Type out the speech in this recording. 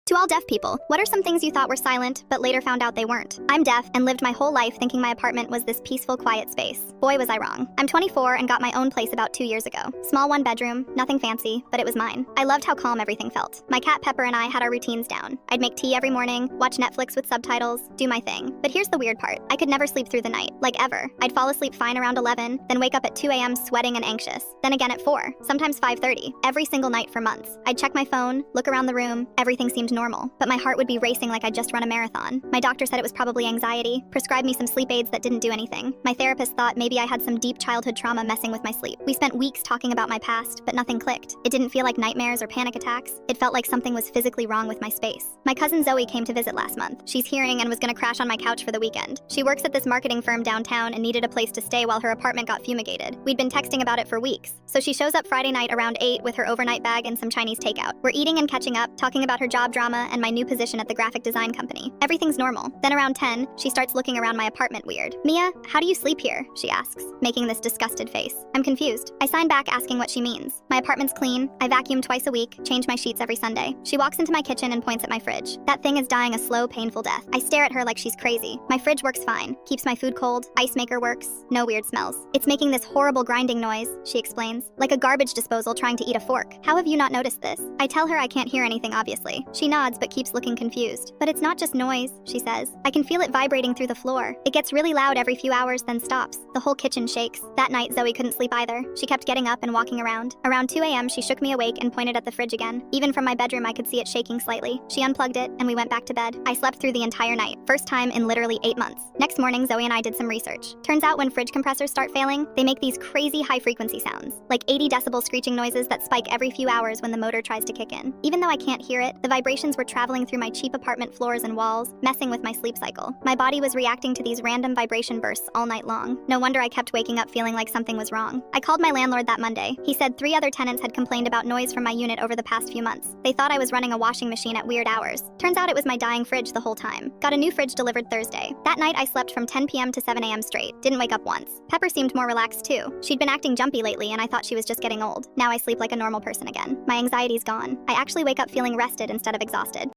To all deaf people, what are some things you thought were silent, but later found out they weren't? I'm deaf and lived my whole life thinking my apartment was this peaceful, quiet space. Boy, was I wrong. I'm 24 and got my own place about 2 years ago. Small one bedroom, nothing fancy, but it was mine. I loved how calm everything felt. My cat Pepper and I had our routines down. I'd make tea every morning, watch Netflix with subtitles, do my thing. But here's the weird part. I could never sleep through the night, like ever. I'd fall asleep fine around 11, then wake up at 2 a.m. sweating and anxious. Then again at 4, sometimes 5:30, every single night for months. I'd check my phone, look around the room, everything seemed normal, but my heart would be racing like I'd just run a marathon. My doctor said it was probably anxiety, prescribed me some sleep aids that didn't do anything. My therapist thought maybe I had some deep childhood trauma messing with my sleep. We spent weeks talking about my past, but nothing clicked. It didn't feel like nightmares or panic attacks. It felt like something was physically wrong with my space. My cousin Zoe came to visit last month. She's hearing and was gonna crash on my couch for the weekend. She works at this marketing firm downtown and needed a place to stay while her apartment got fumigated. We'd been texting about it for weeks. So she shows up Friday night around 8 with her overnight bag and some Chinese takeout. We're eating and catching up, talking about her job drama and my new position at the graphic design company. Everything's normal. Then around 10, she starts looking around my apartment weird. "Mia, how do you sleep here?" she asks, making this disgusted face. I'm confused. I sign back asking what she means. My apartment's clean. I vacuum twice a week, change my sheets every Sunday. She walks into my kitchen and points at my fridge. That thing is dying a slow, painful death. I stare at her like she's crazy. My fridge works fine, keeps my food cold, ice maker works, no weird smells. It's making this horrible grinding noise, she explains, like a garbage disposal trying to eat a fork. How have you not noticed this? I tell her I can't hear anything obviously. She nods but keeps looking confused. But it's not just noise, she says. I can feel it vibrating through the floor. It gets really loud every few hours then stops. The whole kitchen shakes. That night Zoe couldn't sleep either. She kept getting up and walking around. Around 2 a.m. she shook me awake and pointed at the fridge again. Even from my bedroom I could see it shaking slightly. She unplugged it and we went back to bed. I slept through the entire night. First time in literally 8 months. Next morning Zoe and I did some research. Turns out when fridge compressors start failing, they make these crazy high frequency sounds. Like 80 decibel screeching noises that spike every few hours when the motor tries to kick in. Even though I can't hear it, the vibrations were traveling through my cheap apartment floors and walls, messing with my sleep cycle. My body was reacting to these random vibration bursts all night long. No wonder I kept waking up feeling like something was wrong. I called my landlord that Monday. He said 3 other tenants had complained about noise from my unit over the past few months. They thought I was running a washing machine at weird hours. Turns out it was my dying fridge the whole time. Got a new fridge delivered Thursday. That night I slept from 10 p.m. to 7 a.m. straight. Didn't wake up once. Pepper seemed more relaxed too. She'd been acting jumpy lately and I thought she was just getting old. Now I sleep like a normal person again. My anxiety's gone. I actually wake up feeling rested instead of exhausted.